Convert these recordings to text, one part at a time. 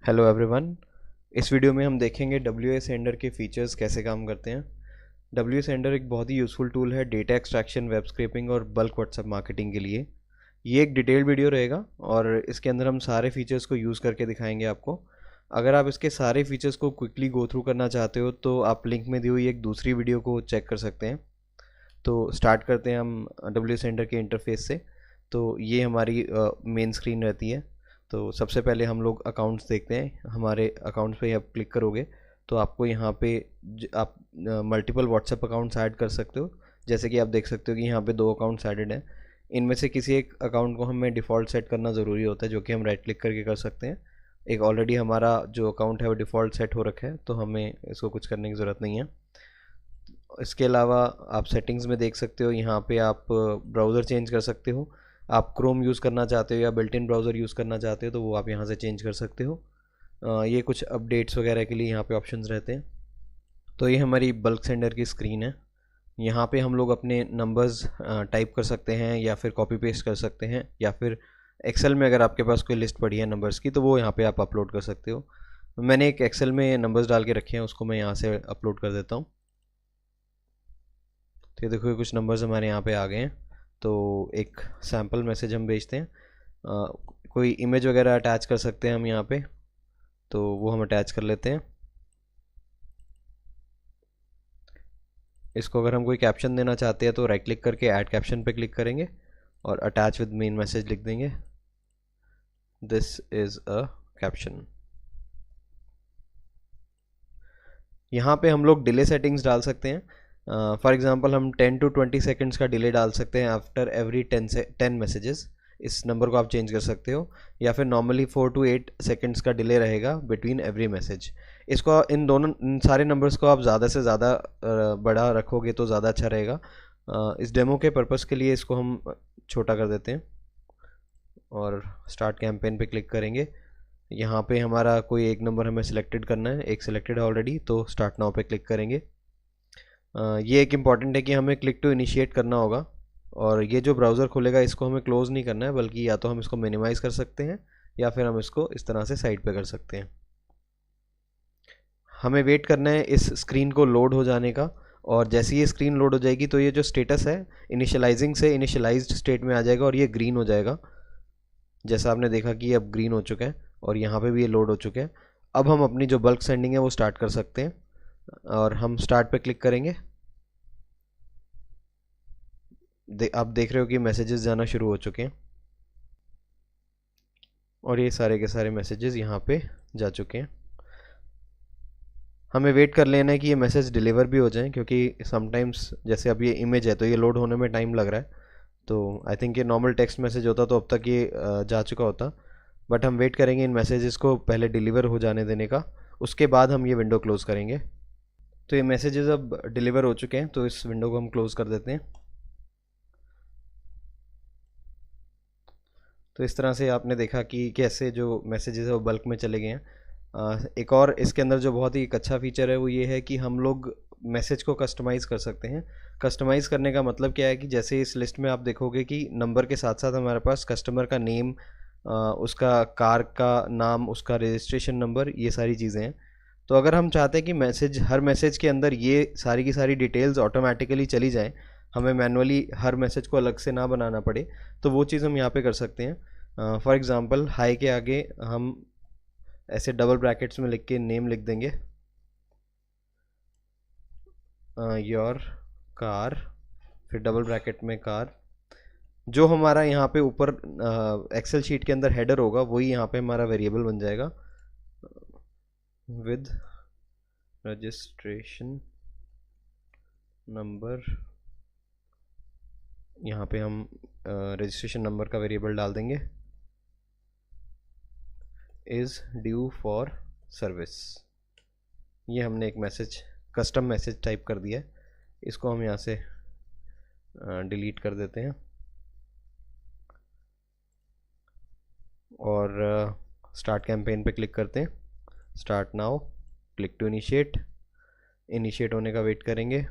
Hello everyone. इस video में हम देखेंगे डब्ल्यू ए सेंडर के फीचर्स कैसे काम करते हैं। डब्ल्यू ए सेंडर एक बहुत ही यूज़फुल टूल है डेटा एक्सट्रैक्शन, वेब स्क्रैपिंग और बल्क व्हाट्सएप मार्केटिंग के लिए। ये एक डिटेल्ड वीडियो रहेगा और इसके अंदर हम सारे फीचर्स को यूज़ करके दिखाएंगे आपको। अगर आप इसके सारे फीचर्स को क्विकली गो थ्रू करना चाहते हो तो आप लिंक में दी हुई एक दूसरी वीडियो को चेक कर सकते हैं। तो स्टार्ट करते हैं हम डब्ल्यू सेंटर के इंटरफेस से। तो ये हमारी मेन स्क्रीन रहती है। तो सबसे पहले हम लोग अकाउंट्स देखते हैं। हमारे अकाउंट्स पे आप क्लिक करोगे तो आपको यहाँ पे आप मल्टीपल व्हाट्सएप अकाउंट्स ऐड कर सकते हो। जैसे कि आप देख सकते हो कि यहाँ पे 2 अकाउंट्स ऐडेड हैं। इनमें से किसी एक अकाउंट को हमें डिफ़ॉल्ट सेट करना ज़रूरी होता है, जो कि हम राइट क्लिक करके कर सकते हैं। एक ऑलरेडी हमारा जो अकाउंट है वो डिफ़ॉल्ट सेट हो रखा है, तो हमें इसको कुछ करने की ज़रूरत नहीं है। इसके अलावा आप सेटिंग्स में देख सकते हो, यहाँ पे आप ब्राउज़र चेंज कर सकते हो। आप क्रोम यूज़ करना चाहते हो या बिल्ट इन ब्राउज़र यूज़ करना चाहते हो तो वो आप यहाँ से चेंज कर सकते हो। ये कुछ अपडेट्स वगैरह के लिए यहाँ पे ऑप्शंस रहते हैं। तो ये हमारी बल्क सेंडर की स्क्रीन है। यहाँ पे हम लोग अपने नंबर्स टाइप कर सकते हैं या फिर कॉपी पेस्ट कर सकते हैं, या फिर एक्सेल में अगर आपके पास कोई लिस्ट पड़ी है नंबर्स की तो वो यहाँ पे आप अपलोड कर सकते हो। मैंने एक एक्सेल में नंबर्स डाल के रखे हैं, उसको मैं यहाँ से अपलोड कर देता हूँ। तो ये देखो कुछ नंबर्स हमारे यहाँ पे आ गए हैं। तो एक सैम्पल मैसेज हम भेजते हैं। कोई इमेज वगैरह अटैच कर सकते हैं हम यहाँ पे, तो वो हम अटैच कर लेते हैं। इसको अगर हम कोई कैप्शन देना चाहते हैं तो राइट क्लिक करके ऐड कैप्शन पे क्लिक करेंगे और अटैच विद मेन मैसेज लिख देंगे, दिस इज़ अ कैप्शन। यहाँ पे हम लोग डिले सेटिंग्स डाल सकते हैं। फॉर एग्जांपल हम 10 to 20 सेकंड्स का डिले डाल सकते हैं आफ्टर एवरी 10 मैसेजेस। इस नंबर को आप चेंज कर सकते हो, या फिर नॉर्मली 4 to 8 सेकंड्स का डिले रहेगा बिटवीन एवरी मैसेज। इसको इन सारे नंबर्स को आप ज़्यादा से ज़्यादा बड़ा रखोगे तो ज़्यादा अच्छा रहेगा। इस डेमो के पर्पज़ के लिए इसको हम छोटा कर देते हैं और स्टार्ट कैंपेन पे क्लिक करेंगे। यहाँ पे हमारा कोई एक नंबर हमें सिलेक्टेड करना है, एक सिलेक्टेड है ऑलरेडी, तो स्टार्ट नाउ पे क्लिक करेंगे। ये एक इम्पॉर्टेंट है कि हमें क्लिक टू इनिशिएट करना होगा, और ये जो ब्राउज़र खोलेगा इसको हमें क्लोज़ नहीं करना है, बल्कि या तो हम इसको मिनिमाइज़ कर सकते हैं या फिर हम इसको इस तरह से साइड पे कर सकते हैं। हमें वेट करना है इस स्क्रीन को लोड हो जाने का, और जैसे ये स्क्रीन लोड हो जाएगी तो ये जो स्टेटस है इनिशियलाइजिंग से इनिशियलाइज्ड स्टेट में आ जाएगा और ये ग्रीन हो जाएगा। जैसा आपने देखा कि ये अब ग्रीन हो चुका है और यहाँ पे भी ये लोड हो चुके हैं। अब हम अपनी जो बल्क सेंडिंग है वो स्टार्ट कर सकते हैं, और हम स्टार्ट पे क्लिक करेंगे। आप देख रहे हो कि मैसेजेस जाना शुरू हो चुके हैं और ये सारे के सारे मैसेजेस यहाँ पे जा चुके हैं। हमें वेट कर लेना है कि ये मैसेज डिलीवर भी हो जाए, क्योंकि समटाइम्स जैसे अब ये इमेज है तो ये लोड होने में टाइम लग रहा है। तो आई थिंक ये नॉर्मल टेक्स्ट मैसेज होता तो अब तक ये जा चुका होता, बट हम वेट करेंगे इन मैसेजेस को पहले डिलीवर हो जाने देने का, उसके बाद हम ये विंडो क्लोज़ करेंगे। तो ये मैसेजेस अब डिलीवर हो चुके हैं, तो इस विंडो को हम क्लोज़ कर देते हैं। तो इस तरह से आपने देखा कि कैसे जो मैसेजेस है वो बल्क में चले गए हैं। एक और इसके अंदर जो बहुत ही एक अच्छा फीचर है वो ये है कि हम लोग मैसेज को कस्टमाइज़ कर सकते हैं। कस्टमाइज़ करने का मतलब क्या है कि जैसे इस लिस्ट में आप देखोगे कि नंबर के साथ साथ हमारे पास कस्टमर का नेम, उसका कार का नाम, उसका रजिस्ट्रेशन नंबर, ये सारी चीज़ें हैं। तो अगर हम चाहते हैं कि हर मैसेज के अंदर ये सारी की सारी डिटेल्स ऑटोमेटिकली चली जाएं, हमें मैनुअली हर मैसेज को अलग से ना बनाना पड़े, तो वो चीज़ हम यहाँ पे कर सकते हैं। फॉर एग्ज़ाम्पल हाई के आगे हम ऐसे डबल ब्रैकेट्स में लिख के नेम लिख देंगे, योर कार, फिर डबल ब्रैकेट में कार। जो हमारा यहाँ पे ऊपर एक्सेल शीट के अंदर हेडर होगा वही यहाँ पे हमारा वेरिएबल बन जाएगा, विद रजिस्ट्रेशन नंबर। यहाँ पे हम रजिस्ट्रेशन नंबर का वेरिएबल डाल देंगे, इज़ ड्यू फॉर सर्विस। ये हमने एक मैसेज, कस्टम मैसेज टाइप कर दिया है, इसको हम यहाँ से डिलीट कर देते हैं और स्टार्ट कैंपेन पे क्लिक करते हैं। Start now, click to initiate. Initiate होने का वेट करेंगे।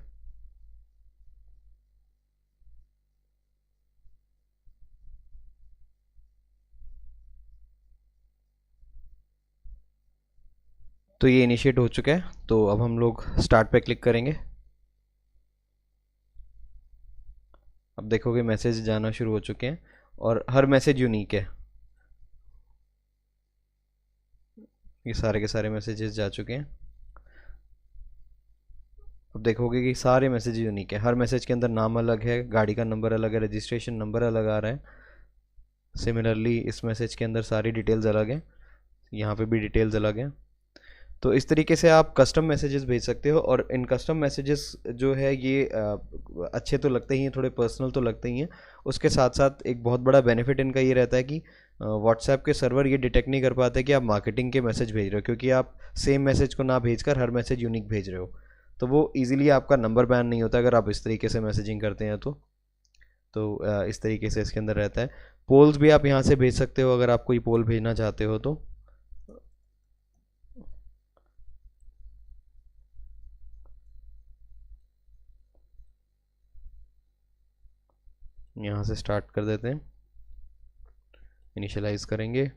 तो ये इनिशिएट हो चुका है। तो अब हम लोग स्टार्ट पे क्लिक करेंगे। अब देखोगे मैसेज जाना शुरू हो चुके हैं और हर मैसेज यूनिक है। ये सारे के सारे मैसेजेस जा चुके हैं। अब देखोगे कि सारे मैसेज यूनिक है, हर मैसेज के अंदर नाम अलग है, गाड़ी का नंबर अलग है, रजिस्ट्रेशन नंबर अलग आ रहा है। सिमिलरली इस मैसेज के अंदर सारी डिटेल्स अलग हैं, यहाँ पे भी डिटेल्स अलग हैं। तो इस तरीके से आप कस्टम मैसेजेस भेज सकते हो। और इन कस्टम मैसेजेस जो है ये अच्छे तो लगते ही हैं, थोड़े पर्सनल तो लगते ही हैं। उसके साथ साथ एक बहुत बड़ा बेनिफिट इनका ये रहता है कि व्हाट्सएप के सर्वर ये डिटेक्ट नहीं कर पाते कि आप मार्केटिंग के मैसेज भेज रहे हो, क्योंकि आप सेम मैसेज को ना भेजकर हर मैसेज यूनिक भेज रहे हो। तो वो ईजिली आपका नंबर बैन नहीं होता अगर आप इस तरीके से मैसेजिंग करते हैं। तो इस तरीके से इसके अंदर रहता है। पोल्स भी आप यहाँ से भेज सकते हो अगर आप कोई पोल भेजना चाहते हो तो। यहाँ से स्टार्ट कर देते हैं, इनिशियलाइज करेंगे।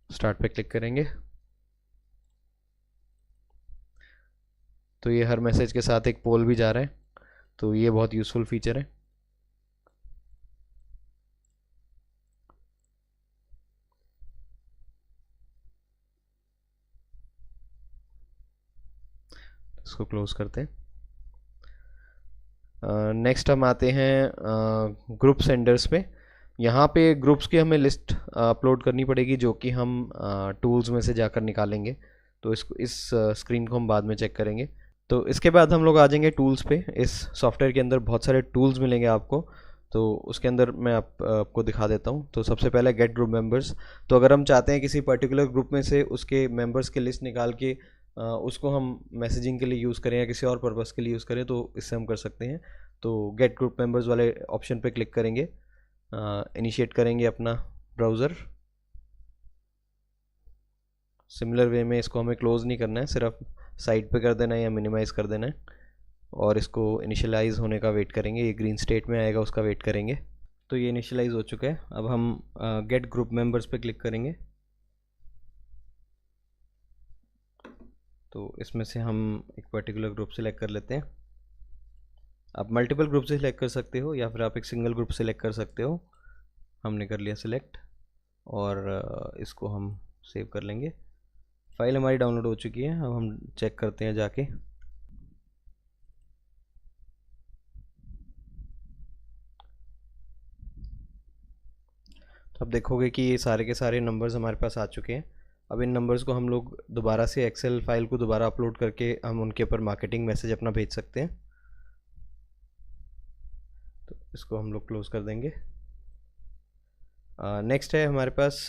स्टार्ट पे क्लिक करेंगे। तो ये हर मैसेज के साथ एक पोल भी जा रहा है, तो ये बहुत यूज़फुल फीचर है। इसको क्लोज करते हैं। नेक्स्ट हम आते हैं ग्रुप सेंडर्स पे। यहाँ पे ग्रुप्स की हमें लिस्ट अपलोड करनी पड़ेगी, जो कि हम टूल्स में से जाकर निकालेंगे। तो इस स्क्रीन को हम बाद में चेक करेंगे। तो इसके बाद हम लोग आ जाएंगे टूल्स पे। इस सॉफ्टवेयर के अंदर बहुत सारे टूल्स मिलेंगे आपको, तो उसके अंदर मैं आपको दिखा देता हूँ। तो सबसे पहले गेट ग्रुप मेंबर्स। तो अगर हम चाहते हैं किसी पर्टिकुलर ग्रुप में से उसके मेंबर्स की लिस्ट निकाल के उसको हम मैसेजिंग के लिए यूज़ करें या किसी और पर्पज़ के लिए यूज़ करें, तो इससे हम कर सकते हैं। तो गेट ग्रुप मेंबर्स वाले ऑप्शन पे क्लिक करेंगे, इनिशिएट करेंगे अपना ब्राउज़र। सिमिलर वे में इसको हमें क्लोज़ नहीं करना है, सिर्फ साइड पे कर देना है या मिनिमाइज़ कर देना है। और इसको इनिशियलाइज़ होने का वेट करेंगे, ये ग्रीन स्टेट में आएगा उसका वेट करेंगे। तो ये इनिशियलाइज़ हो चुका है। अब हम गेट ग्रुप मेंबर्स पे क्लिक करेंगे। तो इसमें से हम एक पर्टिकुलर ग्रुप सेलेक्ट कर लेते हैं। आप मल्टीपल ग्रुप से सिलेक्ट कर सकते हो या फिर आप एक सिंगल ग्रुप सेलेक्ट कर सकते हो। हमने कर लिया सिलेक्ट और इसको हम सेव कर लेंगे। फाइल हमारी डाउनलोड हो चुकी है। अब हम चेक करते हैं जाके। तो अब देखोगे कि ये सारे के सारे नंबर्स हमारे पास आ चुके हैं। अब इन नंबर्स को हम लोग दोबारा से एक्सेल फाइल को दोबारा अपलोड करके हम उनके ऊपर मार्केटिंग मैसेज अपना भेज सकते हैं। तो इसको हम लोग क्लोज कर देंगे। नेक्स्ट है हमारे पास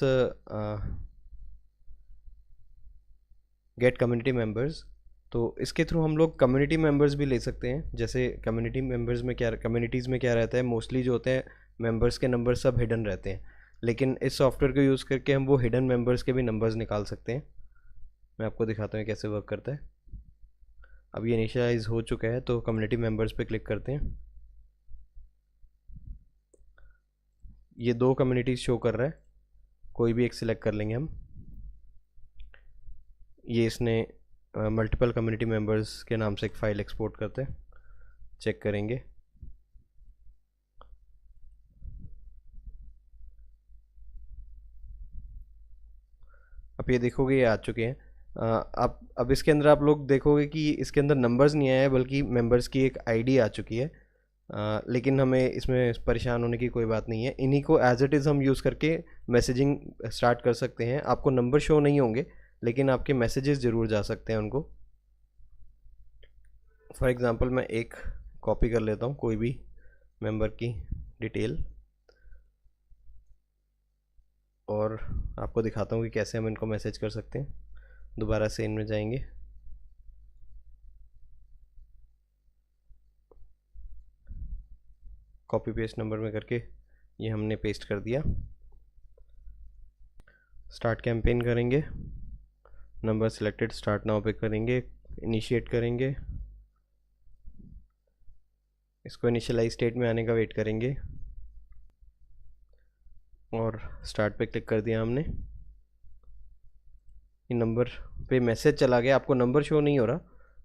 गेट कम्युनिटी मेंबर्स। तो इसके थ्रू हम लोग कम्युनिटी मेंबर्स भी ले सकते हैं। जैसे कम्युनिटी मेंबर्स में क्या, कम्युनिटीज़ में क्या रहता है, मोस्टली जो होते हैं मेंबर्स के नंबर सब हिडन रहते हैं, लेकिन इस सॉफ्टवेयर को यूज़ करके हम वो हिडन मेंबर्स के भी नंबर्स निकाल सकते हैं। मैं आपको दिखाता हूँ कैसे वर्क करता है। अब ये इनिशियलाइज हो चुका है, तो कम्युनिटी मेंबर्स पे क्लिक करते हैं। ये दो कम्युनिटीज़ शो कर रहा है, कोई भी एक सिलेक्ट कर लेंगे हम। ये इसने मल्टीपल कम्युनिटी मेंबर्स के नाम से एक फ़ाइल एक्सपोर्ट करते हैं, चेक करेंगे। अब ये देखोगे ये आ चुके हैं। अब इसके अंदर आप लोग देखोगे कि इसके अंदर नंबर्स नहीं आया है, बल्कि मेंबर्स की एक आईडी आ चुकी है। लेकिन हमें इसमें परेशान होने की कोई बात नहीं है। इन्हीं को एज इट इज़ हम यूज़ करके मैसेजिंग स्टार्ट कर सकते हैं। आपको नंबर शो नहीं होंगे, लेकिन आपके मैसेजेस ज़रूर जा सकते हैं उनको। फॉर एग्ज़ाम्पल मैं एक कॉपी कर लेता हूँ कोई भी मेंबर की डिटेल, और आपको दिखाता हूँ कि कैसे हम इनको मैसेज कर सकते हैं। दोबारा से इनमें जाएंगे। कॉपी पेस्ट नंबर में करके ये हमने पेस्ट कर दिया। स्टार्ट कैंपेन करेंगे, नंबर सिलेक्टेड, स्टार्ट नाउ पे करेंगे, इनिशिएट करेंगे, इसको इनिशियलाइज स्टेट में आने का वेट करेंगे और स्टार्ट पे क्लिक कर दिया हमने। ये नंबर पे मैसेज चला गया, आपको नंबर शो नहीं हो रहा,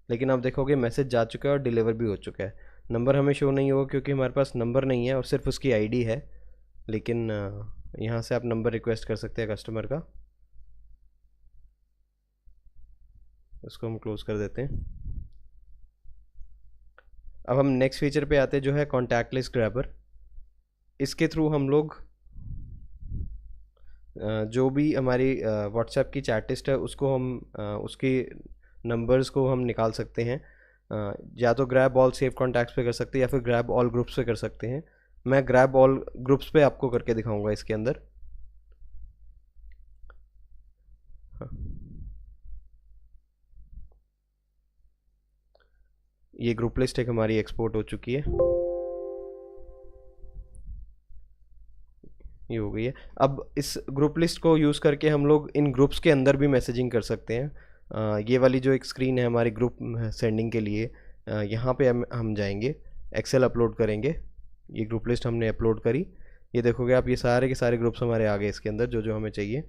लेकिन आप देखोगे मैसेज जा चुका है और डिलीवर भी हो चुका है। नंबर हमें शो नहीं होगा क्योंकि हमारे पास नंबर नहीं है और सिर्फ उसकी आईडी है, लेकिन यहाँ से आप नंबर रिक्वेस्ट कर सकते हैं कस्टमर का। उसको हम क्लोज कर देते हैं। अब हम नेक्स्ट फीचर पे आते हैं जो है कॉन्टैक्ट लिस्ट ग्रैबर। इसके थ्रू हम लोग जो भी हमारी व्हाट्सएप की चैट लिस्ट है उसको हम उसके नंबर्स को हम निकाल सकते हैं। या तो ग्रैब ऑल सेव कॉन्टैक्ट्स पे कर सकते हैं या फिर ग्रैब ऑल ग्रुप्स पे कर सकते हैं। मैं ग्रैब ऑल ग्रुप्स पे आपको करके दिखाऊंगा इसके अंदर। ये ग्रुप लिस्ट एक हमारी एक्सपोर्ट हो चुकी है, ये हो गई है। अब इस ग्रुप लिस्ट को यूज़ करके हम लोग इन ग्रुप्स के अंदर भी मैसेजिंग कर सकते हैं। ये वाली जो एक स्क्रीन है हमारी ग्रुप सेंडिंग के लिए, यहाँ पे हम जाएंगे, एक्सेल अपलोड करेंगे। ये ग्रुप लिस्ट हमने अपलोड करी, ये देखोगे आप, ये सारे के सारे ग्रुप्स हमारे आ गए इसके अंदर जो जो हमें चाहिए।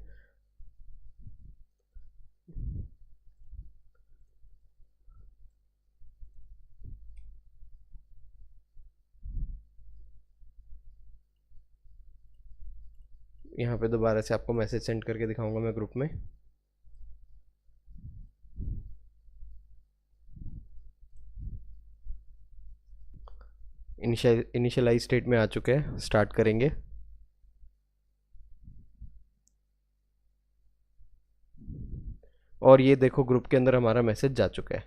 यहाँ पे दोबारा से आपको मैसेज सेंड करके दिखाऊंगा मैं ग्रुप में। इनिशियलाइज स्टेट में आ चुके हैं, स्टार्ट करेंगे। और ये देखो ग्रुप के अंदर हमारा मैसेज जा चुका है।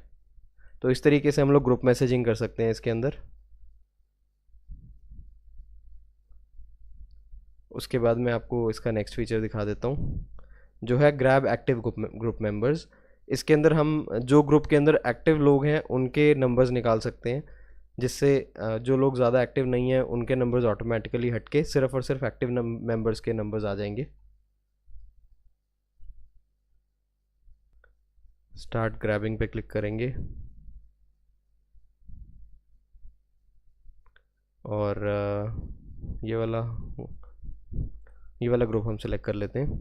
तो इस तरीके से हम लोग ग्रुप मैसेजिंग कर सकते हैं इसके अंदर। उसके बाद मैं आपको इसका नेक्स्ट फीचर दिखा देता हूँ जो है ग्रैब एक्टिव ग्रुप मेंबर्स। इसके अंदर हम जो ग्रुप के अंदर एक्टिव लोग हैं उनके नंबर्स निकाल सकते हैं, जिससे जो लोग ज़्यादा एक्टिव नहीं हैं उनके नंबर्स ऑटोमेटिकली हटके सिर्फ और सिर्फ एक्टिव मेंबर्स के नंबर्स आ जाएंगे। स्टार्ट ग्रैबिंग पे क्लिक करेंगे और ये वाला ग्रुप हम सेलेक्ट कर लेते हैं।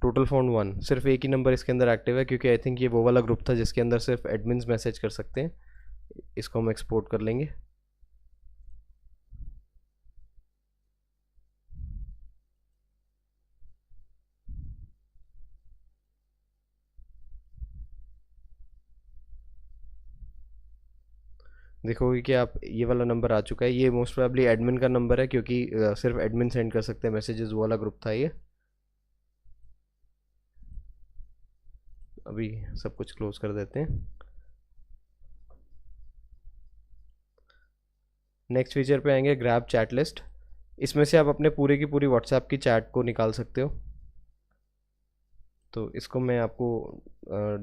टोटल फाउंड 1, सिर्फ एक ही नंबर इसके अंदर एक्टिव है क्योंकि आई थिंक ये वो वाला ग्रुप था जिसके अंदर सिर्फ एडमिन्स मैसेज कर सकते हैं। इसको हम एक्सपोर्ट कर लेंगे। देखोगे कि आप ये वाला नंबर आ चुका है, ये मोस्ट प्रोबेबली एडमिन का नंबर है क्योंकि सिर्फ एडमिन सेंड कर सकते हैं मैसेजेस, वो वाला ग्रुप था ये। अभी सब कुछ क्लोज कर देते हैं। नेक्स्ट फीचर पे आएंगे ग्रैब चैट लिस्ट। इसमें से आप अपने पूरे की पूरी व्हाट्सएप की चैट को निकाल सकते हो। तो इसको मैं आपको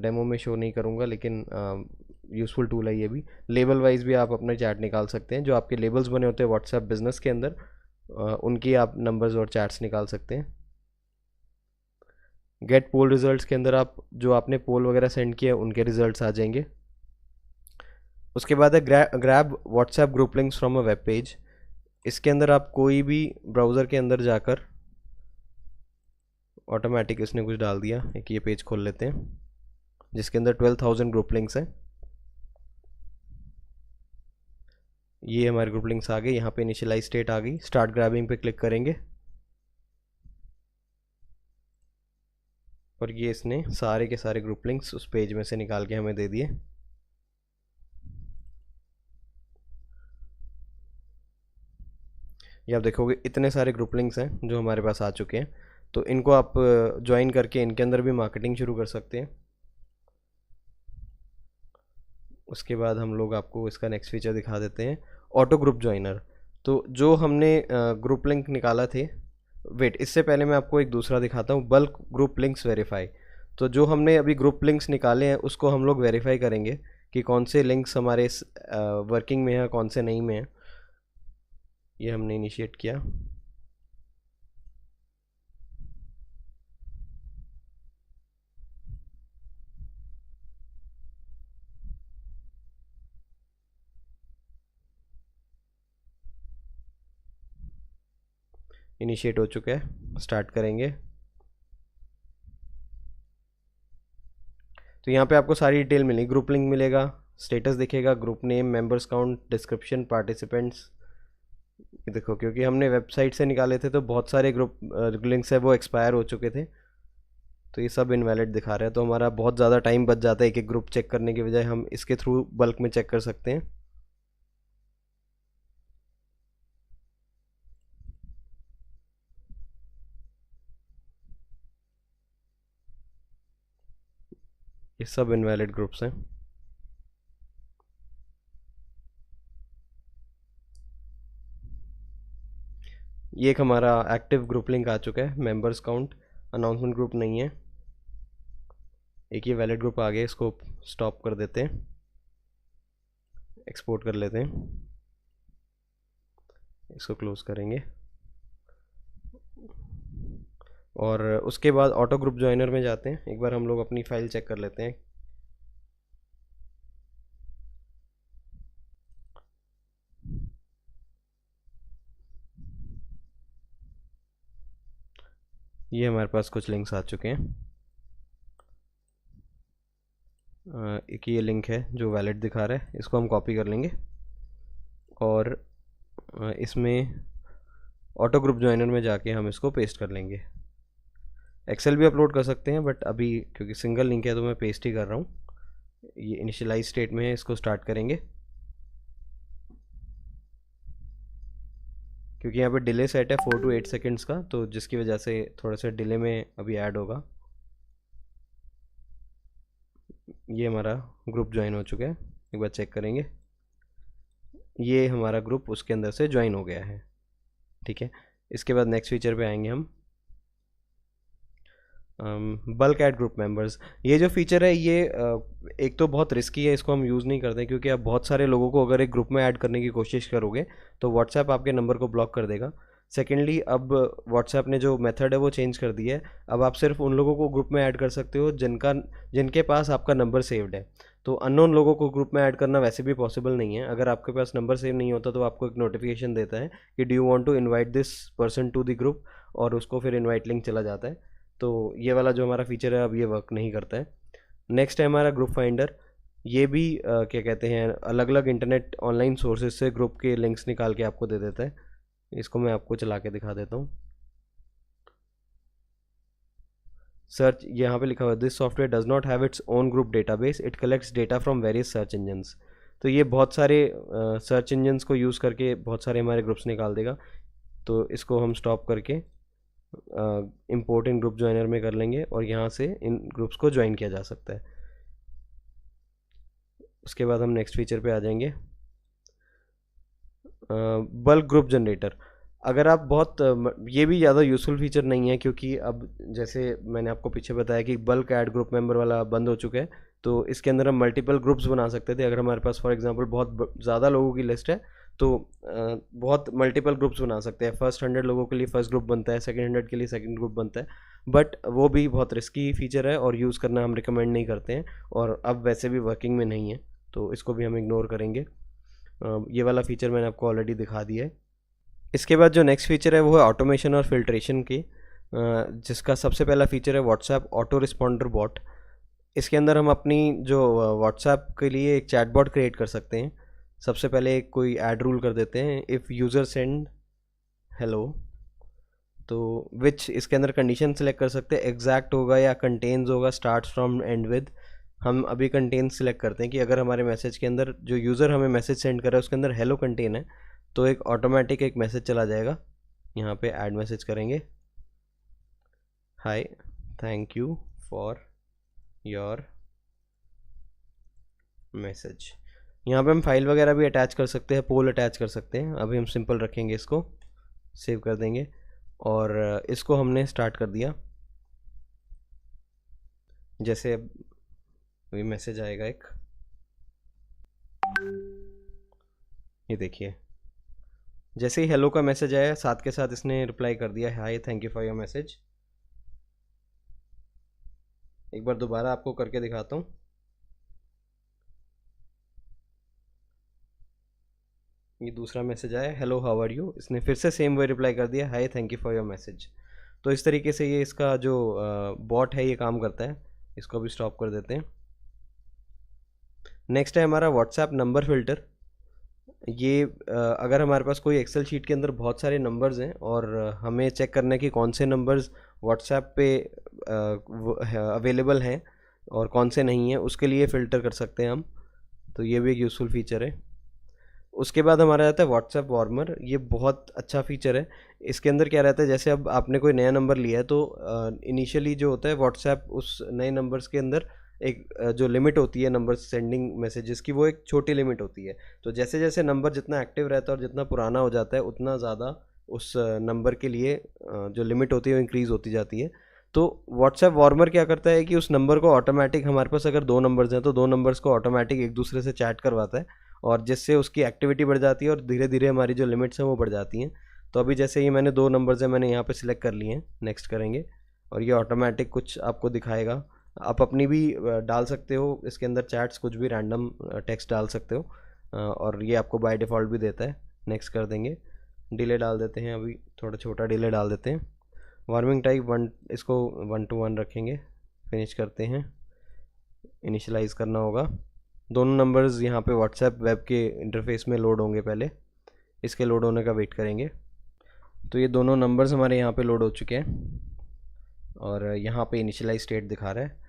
डेमो में शो नहीं करूँगा, लेकिन यूज़फुल टूल है ये भी। लेबल वाइज भी आप अपने चैट निकाल सकते हैं, जो आपके लेबल्स बने होते हैं व्हाट्सएप बिजनेस के अंदर, उनकी आप नंबर्स और चैट्स निकाल सकते हैं। गेट पोल रिजल्ट्स के अंदर आप जो आपने पोल वगैरह सेंड किया उनके रिजल्ट्स आ जाएंगे। उसके बाद है grab WhatsApp group links from a web page. इसके अंदर आप कोई भी ब्राउज़र के अंदर जाकर, ऑटोमेटिक इसने कुछ डाल दिया, एक ये पेज खोल लेते हैं जिसके अंदर 12,000 ग्रुप लिंक्स हैं। ये हमारे ग्रुप लिंक्स आ गए, यहाँ पे इनिशियलाइज स्टेट आ गई। स्टार्ट ग्रैबिंग पे क्लिक करेंगे और ये इसने सारे के सारे ग्रुप लिंक्स उस पेज में से निकाल के हमें दे दिए। ये आप देखोगे इतने सारे ग्रुप लिंक्स हैं जो हमारे पास आ चुके हैं। तो इनको आप ज्वाइन करके इनके अंदर भी मार्केटिंग शुरू कर सकते हैं। उसके बाद हम लोग आपको इसका नेक्स्ट फीचर दिखा देते हैं, ऑटो ग्रुप ज्वाइनर। तो जो हमने ग्रुप लिंक निकाला थे, वेट इससे पहले मैं आपको एक दूसरा दिखाता हूँ, बल्क ग्रुप लिंक्स वेरीफाई। तो जो हमने अभी ग्रुप लिंक्स निकाले हैं उसको हम लोग वेरीफाई करेंगे कि कौन से लिंक्स हमारे वर्किंग में है, कौन से नहीं में है। ये हमने इनिशिएट किया। इनिशिएट हो चुका है, स्टार्ट करेंगे। तो यहाँ पे आपको सारी डिटेल मिलेगी, ग्रुप लिंक मिलेगा, स्टेटस दिखेगा, group name, members count, description, participants. ये देखो, क्योंकि हमने वेबसाइट से निकाले थे तो बहुत सारे ग्रुप लिंक्स है वो एक्सपायर हो चुके थे, तो ये सब इनवैलिड दिखा रहा है। तो हमारा बहुत ज़्यादा टाइम बच जाता है एक एक ग्रुप चेक करने के बजाय, हम इसके थ्रू बल्क में चेक कर सकते हैं। ये सब इनवैलिड ग्रुप्स हैं। ये एक हमारा एक्टिव ग्रुप लिंक आ चुका है, मेंबर्स काउंट, अनाउंसमेंट ग्रुप नहीं है। एक ये वैलिड ग्रुप आ गया, इसको स्टॉप कर देते हैं, एक्सपोर्ट कर लेते हैं, इसको क्लोज करेंगे। और उसके बाद ऑटो ग्रुप ज्वाइनर में जाते हैं, एक बार हम लोग अपनी फाइल चेक कर लेते हैं। ये हमारे पास कुछ लिंक्स आ चुके हैं। एक ये लिंक है जो वैलिड दिखा रहा है, इसको हम कॉपी कर लेंगे और इसमें ऑटो ग्रुप ज्वाइनर में जाके हम इसको पेस्ट कर लेंगे। एक्सेल भी अपलोड कर सकते हैं, बट अभी क्योंकि सिंगल लिंक है तो मैं पेस्ट ही कर रहा हूँ। ये इनिशियलाइज स्टेट में है, इसको स्टार्ट करेंगे। क्योंकि यहाँ पे डिले सेट है 4 to 8 सेकेंड्स का, तो जिसकी वजह से थोड़ा सा डिले में अभी ऐड होगा। ये हमारा ग्रुप ज्वाइन हो चुका है, एक बार चेक करेंगे। ये हमारा ग्रुप उसके अंदर से ज्वाइन हो गया है, ठीक है। इसके बाद नेक्स्ट फीचर पे आएंगे हम, बल्क ऐड ग्रुप मेंबर्स। ये जो फीचर है ये एक तो बहुत रिस्की है, इसको हम यूज़ नहीं करते क्योंकि आप बहुत सारे लोगों को अगर एक ग्रुप में ऐड करने की कोशिश करोगे तो व्हाट्सएप आपके नंबर को ब्लॉक कर देगा। सेकेंडली, अब व्हाट्सएप ने जो मेथड है वो चेंज कर दिया है, अब आप सिर्फ उन लोगों को ग्रुप में ऐड कर सकते हो जिनके पास आपका नंबर सेव्ड है। तो अननोन लोगों को ग्रुप में ऐड करना वैसे भी पॉसिबल नहीं है। अगर आपके पास नंबर सेव नहीं होता तो आपको एक नोटिफिकेशन देता है कि do you want to invite this person to the group, और उसको फिर इनवाइट लिंक चला जाता है। तो ये वाला जो हमारा फीचर है अब ये वर्क नहीं करता है। नेक्स्ट है हमारा ग्रुप फाइंडर। ये भी क्या कहते हैं, अलग अलग इंटरनेट ऑनलाइन सोर्सेज से ग्रुप के लिंक्स निकाल के आपको दे देता है। इसको मैं आपको चला के दिखा देता हूँ। सर्च, यहाँ पे लिखा हुआ है this software does not have its own group database, it collects data from various search engines. तो ये बहुत सारे सर्च इंजन्स को यूज़ करके बहुत सारे हमारे ग्रुप्स निकाल देगा। तो इसको हम स्टॉप करके इंपोर्ट इन ग्रुप ज्वाइनर में कर लेंगे और यहाँ से इन ग्रुप्स को ज्वाइन किया जा सकता है। उसके बाद हम नेक्स्ट फीचर पे आ जाएंगे, बल्क ग्रुप जनरेटर। अगर आप बहुत ये भी ज़्यादा यूज़फुल फीचर नहीं है, क्योंकि अब जैसे मैंने आपको पीछे बताया कि बल्क ऐड ग्रुप मेंबर वाला बंद हो चुका है, तो इसके अंदर हम मल्टीपल ग्रुप्स बना सकते थे। अगर हमारे पास फॉर एग्जांपल बहुत ज़्यादा लोगों की लिस्ट है तो बहुत मल्टीपल ग्रुप्स बना सकते हैं। फर्स्ट 100 लोगों के लिए फर्स्ट ग्रुप बनता है, सेकंड 100 के लिए सेकंड ग्रुप बनता है, बट वो भी बहुत रिस्की फीचर है और यूज़ करना हम रिकमेंड नहीं करते हैं, और अब वैसे भी वर्किंग में नहीं है, तो इसको भी हम इग्नोर करेंगे। ये वाला फीचर मैंने आपको ऑलरेडी दिखा दिया है। इसके बाद जो नेक्स्ट फीचर है वो है ऑटोमेशन और फिल्ट्रेशन की, जिसका सबसे पहला फीचर है व्हाट्सएप ऑटो रिस्पॉन्डर बॉट। इसके अंदर हम अपनी जो व्हाट्सएप के लिए एक चैट बॉट क्रिएट कर सकते हैं। सबसे पहले एक कोई ऐड रूल कर देते हैं, इफ़ यूज़र सेंड हेलो, तो विच इसके अंदर कंडीशन सेलेक्ट कर सकते हैं, एग्जैक्ट होगा या कंटेन्स होगा, स्टार्ट फ्रॉम एंड विद। हम अभी कंटेन्स सेलेक्ट करते हैं कि अगर हमारे मैसेज के अंदर जो यूज़र हमें मैसेज सेंड कर रहा है उसके अंदर हेलो कंटेन है तो एक ऑटोमेटिक एक मैसेज चला जाएगा। यहाँ पे ऐड मैसेज करेंगे, hi thank you for your message. यहाँ पे हम फाइल वगैरह भी अटैच कर सकते हैं, पोल अटैच कर सकते हैं। अभी हम सिंपल रखेंगे, इसको सेव कर देंगे और इसको हमने स्टार्ट कर दिया। जैसे अभी मैसेज आएगा एक, ये देखिए, जैसे ही हेलो का मैसेज आया साथ के साथ इसने रिप्लाई कर दिया hi thank you for your message. एक बार दोबारा आपको करके दिखाता हूँ। ये दूसरा मैसेज आया, हेलो हाउ आर यू, इसने फिर से सेम वे रिप्लाई कर दिया, hi thank you for your message. तो इस तरीके से ये इसका जो बॉट है ये काम करता है। इसको भी स्टॉप कर देते हैं। नेक्स्ट है हमारा व्हाट्सएप नंबर फिल्टर। ये अगर हमारे पास कोई एक्सेल शीट के अंदर बहुत सारे नंबर्स हैं और हमें चेक करना है कि कौन से नंबर्स व्हाट्सएप पे अवेलेबल हैं और कौन से नहीं हैं, उसके लिए फ़िल्टर कर सकते हैं हम। तो ये भी एक यूज़फुल फीचर है। उसके बाद हमारा रहता है व्हाट्सएप वार्मर। ये बहुत अच्छा फीचर है। इसके अंदर क्या रहता है, जैसे अब आपने कोई नया नंबर लिया है तो इनिशियली जो होता है व्हाट्सएप उस नए नंबर्स के अंदर एक जो लिमिट होती है नंबर सेंडिंग मैसेजेस की, वो एक छोटी लिमिट होती है। तो जैसे जैसे नंबर जितना एक्टिव रहता है और जितना पुराना हो जाता है उतना ज़्यादा उस नंबर के लिए जो लिमिट होती है वो इंक्रीज़ होती जाती है। तो व्हाट्सएप वार्मर क्या करता है कि उस नंबर को ऑटोमेटिक, हमारे पास अगर 2 नंबर्स हैं तो 2 नंबर्स को ऑटोमेटिक एक दूसरे से चैट करवाता है और जिससे उसकी एक्टिविटी बढ़ जाती है और धीरे धीरे हमारी जो लिमिट्स हैं वो बढ़ जाती हैं। तो अभी जैसे ये मैंने 2 नंबर्स हैं, मैंने यहाँ पे सिलेक्ट कर लिए हैं, नेक्स्ट करेंगे और ये ऑटोमेटिक कुछ आपको दिखाएगा। आप अपनी भी डाल सकते हो इसके अंदर चैट्स, कुछ भी रैंडम टेक्स्ट डाल सकते हो और ये आपको बाय डिफ़ॉल्ट भी देता है। नेक्स्ट कर देंगे। डिले डाल देते हैं, अभी थोड़ा छोटा डिले डाल देते हैं। वार्मिंग टाइप 1, इसको 1 to 1 रखेंगे। फिनिश करते हैं। इनिशियलाइज़ करना होगा। दोनों नंबर्स यहाँ पे व्हाट्सएप वेब के इंटरफेस में लोड होंगे, पहले इसके लोड होने का वेट करेंगे। तो ये दोनों नंबर्स हमारे यहाँ पे लोड हो चुके हैं और यहाँ पे इनिशियलाइज स्टेट दिखा रहा है।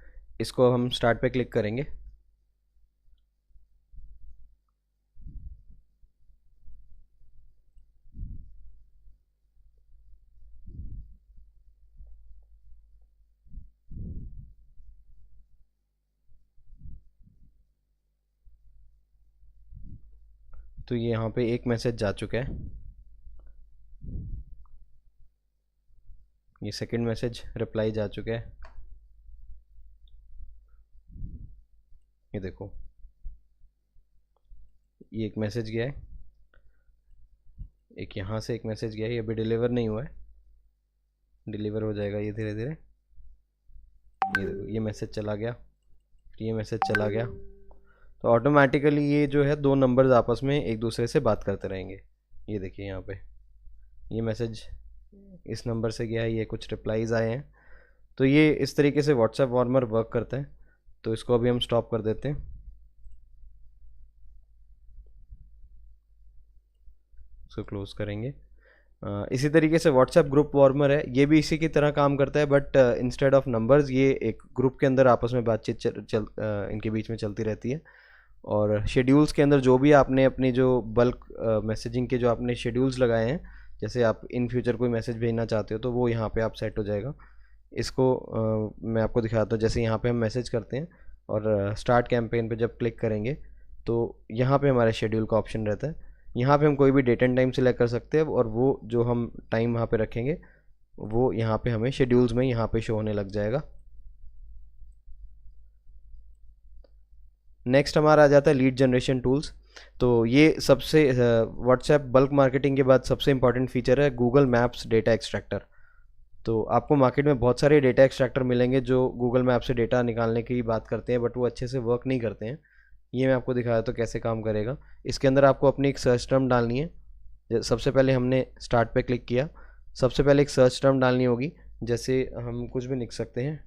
इसको हम स्टार्ट पे क्लिक करेंगे। तो ये यहाँ पे एक मैसेज जा चुका है। ये सेकंड मैसेज रिप्लाई जा चुका है। ये देखो, ये एक मैसेज गया है, एक यहाँ से एक मैसेज गया है, ये अभी डिलीवर नहीं हुआ है, डिलीवर हो जाएगा ये धीरे धीरे। ये देखो, ये मैसेज चला गया, ये मैसेज चला गया। तो ऑटोमेटिकली ये जो है 2 नंबर्स आपस में एक दूसरे से बात करते रहेंगे। ये देखिए यहाँ पे ये मैसेज इस नंबर से गया है, ये कुछ रिप्लाईज़ आए हैं। तो ये इस तरीके से व्हाट्सएप वार्मर वर्क करता है। तो इसको अभी हम स्टॉप कर देते हैं, इसको क्लोज करेंगे। इसी तरीके से व्हाट्सएप ग्रुप वार्मर है, ये भी इसी की तरह काम करता है, बट इंस्टेड ऑफ नंबर्स ये एक ग्रुप के अंदर आपस में बातचीत इनके बीच में चलती रहती है। और शेड्यूल्स के अंदर जो भी आपने अपनी जो बल्क मैसेजिंग के जो आपने शेड्यूल्स लगाए हैं, जैसे आप इन फ्यूचर कोई मैसेज भेजना चाहते हो तो वो यहाँ पे आप सेट हो जाएगा। इसको मैं आपको दिखाता हूँ। जैसे यहाँ पे हम मैसेज करते हैं और स्टार्ट कैंपेन पे जब क्लिक करेंगे तो यहाँ पे हमारे शेड्यूल का ऑप्शन रहता है। यहाँ पे हम कोई भी डेट एंड टाइम सिलेक्ट कर सकते हैं और वो जो हम टाइम वहाँ पे रखेंगे वो यहाँ पे हमें शेड्यूल्स में यहाँ पे शो होने लग जाएगा। नेक्स्ट हमारा आ जाता है लीड जनरेशन टूल्स। तो ये सबसे व्हाट्सएप बल्क मार्केटिंग के बाद सबसे इंपॉर्टेंट फीचर है गूगल मैप्स डेटा एक्सट्रैक्टर। तो आपको मार्केट में बहुत सारे डेटा एक्सट्रैक्टर मिलेंगे जो गूगल मैप से डेटा निकालने की बात करते हैं, बट वो अच्छे से वर्क नहीं करते हैं। ये मैं आपको दिखाया तो कैसे काम करेगा। इसके अंदर आपको अपनी एक सर्च टर्म डालनी है। सबसे पहले हमने स्टार्ट पे क्लिक किया, सबसे पहले एक सर्च टर्म डालनी होगी। जैसे हम कुछ भी लिख सकते हैं,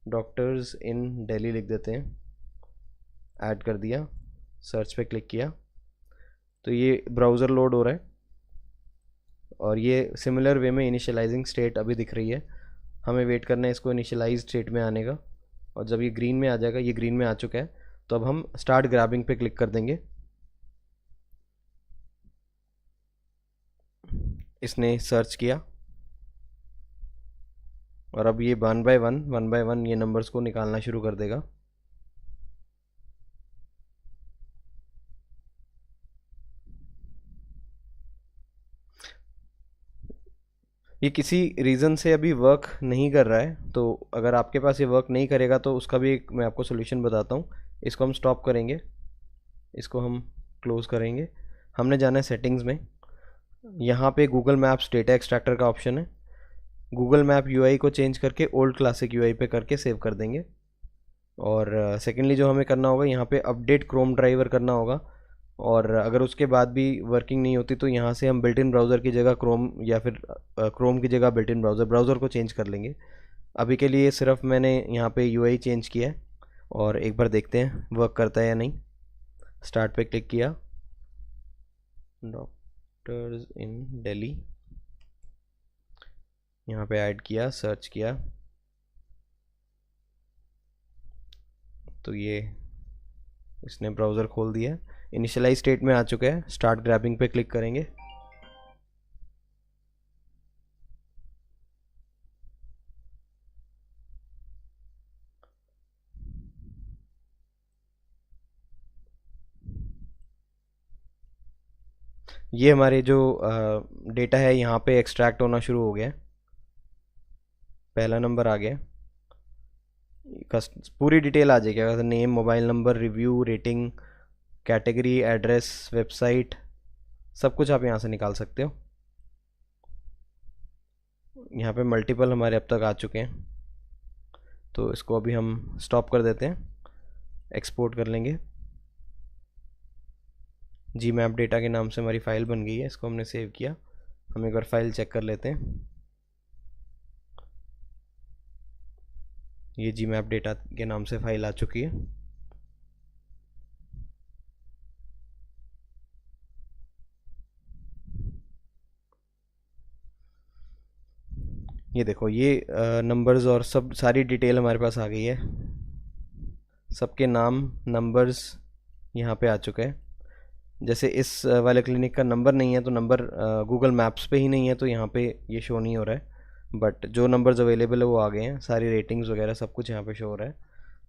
डॉक्टर्स इन दिल्ली लिख देते हैं, ऐड कर दिया, सर्च पे क्लिक किया तो ये ब्राउज़र लोड हो रहा है और ये सिमिलर वे में इनिशियलाइजिंग स्टेट अभी दिख रही है। हमें वेट करना है इसको इनिशियलाइज स्टेट में आने का और जब ये ग्रीन में आ जाएगा, ये ग्रीन में आ चुका है, तो अब हम स्टार्ट ग्रैबिंग पे क्लिक कर देंगे। इसने सर्च किया और अब ये वन बाय वन ये नंबर्स को निकालना शुरू कर देगा। ये किसी रीज़न से अभी वर्क नहीं कर रहा है, तो अगर आपके पास ये वर्क नहीं करेगा तो उसका भी एक मैं आपको सोल्यूशन बताता हूँ। इसको हम स्टॉप करेंगे, इसको हम क्लोज़ करेंगे। हमने जाना है सेटिंग्स में, यहाँ पे गूगल मैप्स डेटा एक्सट्रैक्टर का ऑप्शन है। गूगल मैप यूआई को चेंज करके ओल्ड क्लासिक यूआई पे करके सेव कर देंगे। और सेकेंडली जो हमें करना होगा, यहाँ पे अपडेट क्रोम ड्राइवर करना होगा। और अगर उसके बाद भी वर्किंग नहीं होती तो यहाँ से हम बिल्ट इन ब्राउज़र की जगह क्रोम या फिर क्रोम की जगह बिल्ट इन ब्राउज़र को चेंज कर लेंगे। अभी के लिए सिर्फ मैंने यहाँ पे यूआई चेंज किया है और एक बार देखते हैं वर्क करता है या नहीं। स्टार्ट पे क्लिक किया, डॉक्टर्स इन दिल्ली, यहाँ पे ऐड किया, सर्च किया तो ये इसने ब्राउज़र खोल दिया, इनिशियलाइज स्टेट में आ चुका है। स्टार्ट ग्रैबिंग पे क्लिक करेंगे। ये हमारे जो डेटा है यहाँ पे एक्सट्रैक्ट होना शुरू हो गया। पहला नंबर आ गया, पूरी डिटेल आ जाएगी, अगर name, mobile number, review, rating, category, address, website, सब कुछ आप यहाँ से निकाल सकते हो। यहाँ पे मल्टीपल हमारे अब तक आ चुके हैं, तो इसको अभी हम स्टॉप कर देते हैं, एक्सपोर्ट कर लेंगे। जी मैप डेटा के नाम से हमारी फ़ाइल बन गई है, इसको हमने सेव किया। हम एक बार फाइल चेक कर लेते हैं। ये जी मैप डेटा के नाम से फाइल आ चुकी है। ये देखो, ये नंबर्स और सब सारी डिटेल हमारे पास आ गई है। सबके नाम, नंबर्स यहाँ पे आ चुके हैं। जैसे इस वाले क्लिनिक का नंबर नहीं है तो नंबर गूगल मैप्स पे ही नहीं है, तो यहाँ पे ये शो नहीं हो रहा है, बट जो नंबर्स अवेलेबल है वो आ गए हैं। सारी रेटिंग्स वगैरह सब कुछ यहाँ पे शो हो रहा है।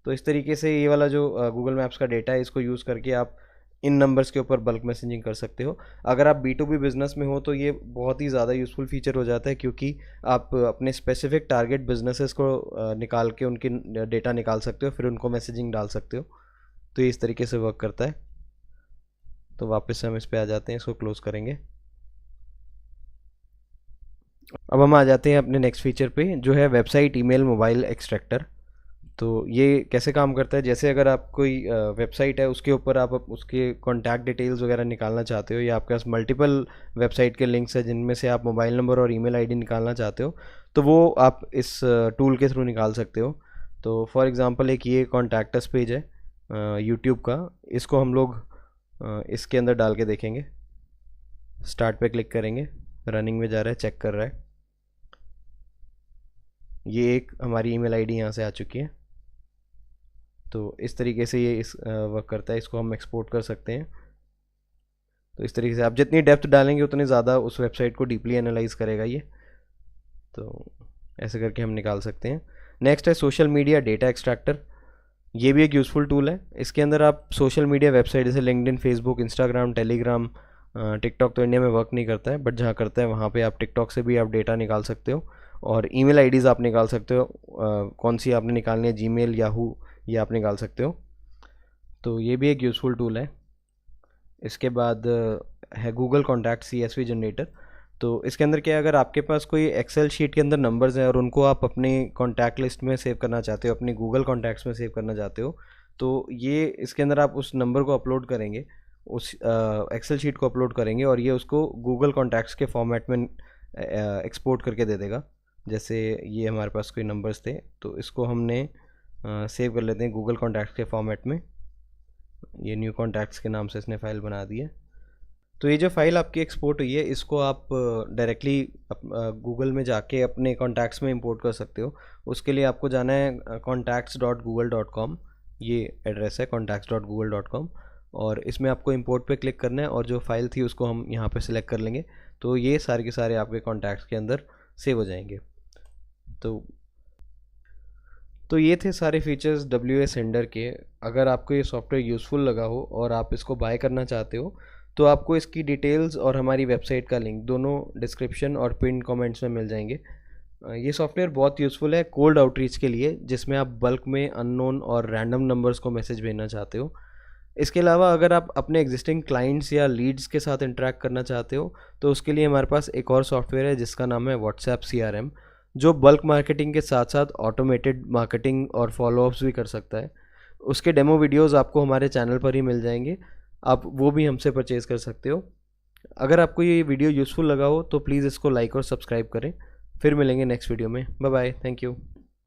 तो इस तरीके से ये वाला जो गूगल मैप्स का डेटा है, इसको यूज़ करके आप इन नंबर्स के ऊपर बल्क मैसेजिंग कर सकते हो। अगर आप B2B बिज़नेस में हो तो ये बहुत ही ज़्यादा यूज़फुल फीचर हो जाता है, क्योंकि आप अपने स्पेसिफिक टारगेट बिजनेसेस को निकाल के उनकी डेटा निकाल सकते हो, फिर उनको मैसेजिंग डाल सकते हो। तो ये इस तरीके से वर्क करता है। तो वापस से हम इस पे आ जाते हैं, इसको क्लोज करेंगे। अब हम आ जाते हैं अपने नेक्स्ट फीचर पे, जो है वेबसाइट ईमेल मोबाइल एक्सट्रैक्टर। तो ये कैसे काम करता है, जैसे अगर आप कोई वेबसाइट है, उसके ऊपर आप उसके कॉन्टैक्ट डिटेल्स वगैरह निकालना चाहते हो, या आपके पास मल्टीपल वेबसाइट के लिंक्स है जिनमें से आप मोबाइल नंबर और ईमेल आईडी निकालना चाहते हो, तो वो आप इस टूल के थ्रू निकाल सकते हो। तो फॉर एग्ज़ाम्पल एक ये कॉन्टैक्टस पेज है यूट्यूब का, इसको हम लोग इसके अंदर डाल के देखेंगे। स्टार्ट पे क्लिक करेंगे, रनिंग में जा रहा है, चेक कर रहा है। ये एक हमारी ईमेल आईडी यहाँ से आ चुकी है। तो इस तरीके से ये इस वर्क करता है। इसको हम एक्सपोर्ट कर सकते हैं। तो इस तरीके से आप जितनी डेप्थ डालेंगे उतनी ज़्यादा उस वेबसाइट को डीपली एनालाइज करेगा ये। तो ऐसे करके हम निकाल सकते हैं। नेक्स्ट है सोशल मीडिया डेटा एक्सट्रैक्टर। ये भी एक यूज़फुल टूल है। इसके अंदर आप सोशल मीडिया वेबसाइट जैसे LinkedIn, Facebook, Instagram, Telegram, TikTok तो इंडिया में वर्क नहीं करता है, बट जहाँ करता है वहाँ पे आप टिकटॉक से भी आप डेटा निकाल सकते हो, और ईमेल आईडीज़ आप निकाल सकते हो। कौन सी आपने निकालनी है, जीमेल, याहू, ये आप निकाल सकते हो। तो ये भी एक यूज़फुल टूल है। इसके बाद है गूगल कॉन्टैक्ट CSV जनरेटर। तो इसके अंदर क्या है, अगर आपके पास कोई एक्सेल शीट के अंदर नंबर्स हैं और उनको आप अपने कॉन्टैक्ट लिस्ट में सेव करना चाहते हो, अपनी गूगल कॉन्टैक्ट्स में सेव करना चाहते हो, तो ये इसके अंदर आप उस नंबर को अपलोड करेंगे, उस एक्सेल शीट को अपलोड करेंगे, और ये उसको गूगल कॉन्टैक्ट्स के फॉर्मेट में एक्सपोर्ट करके दे देगा। जैसे ये हमारे पास कोई नंबर्स थे, तो इसको हमने सेव कर लेते हैं गूगल कॉन्टैक्ट्स के फॉर्मेट में। ये न्यू कॉन्टैक्ट्स के नाम से इसने फ़ाइल बना दी है। तो ये जो फाइल आपकी एक्सपोर्ट हुई है, इसको आप डायरेक्टली गूगल में जाके अपने कॉन्टैक्ट्स में इंपोर्ट कर सकते हो। उसके लिए आपको जाना है contacts.google.com, ये एड्रेस है contacts.google.com, और इसमें आपको इंपोर्ट पे क्लिक करना है, और जो फाइल थी उसको हम यहाँ पे सिलेक्ट कर लेंगे। तो ये सारे के सारे आपके कॉन्टैक्ट्स के अंदर सेव हो जाएंगे। तो ये थे सारे फीचर्स WA सेंडर के। अगर आपको ये सॉफ्टवेयर यूज़फुल लगा हो और आप इसको बाय करना चाहते हो, तो आपको इसकी डिटेल्स और हमारी वेबसाइट का लिंक दोनों डिस्क्रिप्शन और पिन कमेंट्स में मिल जाएंगे। ये सॉफ्टवेयर बहुत यूज़फुल है कोल्ड आउटरीच के लिए, जिसमें आप बल्क में अननोन और रैंडम नंबर्स को मैसेज भेजना चाहते हो। इसके अलावा अगर आप अपने एग्जिस्टिंग क्लाइंट्स या लीड्स के साथ इंटरेक्ट करना चाहते हो, तो उसके लिए हमारे पास एक और सॉफ्टवेयर है जिसका नाम है व्हाट्सएप CRM, जो बल्क मार्केटिंग के साथ साथ ऑटोमेटेड मार्केटिंग और फॉलोअप्स भी कर सकता है। उसके डेमो वीडियोस आपको हमारे चैनल पर ही मिल जाएंगे। आप वो भी हमसे परचेज़ कर सकते हो। अगर आपको ये वीडियो यूज़फुल लगा हो तो प्लीज़ इसको लाइक और सब्सक्राइब करें। फिर मिलेंगे नेक्स्ट वीडियो में। Bye bye, thank you.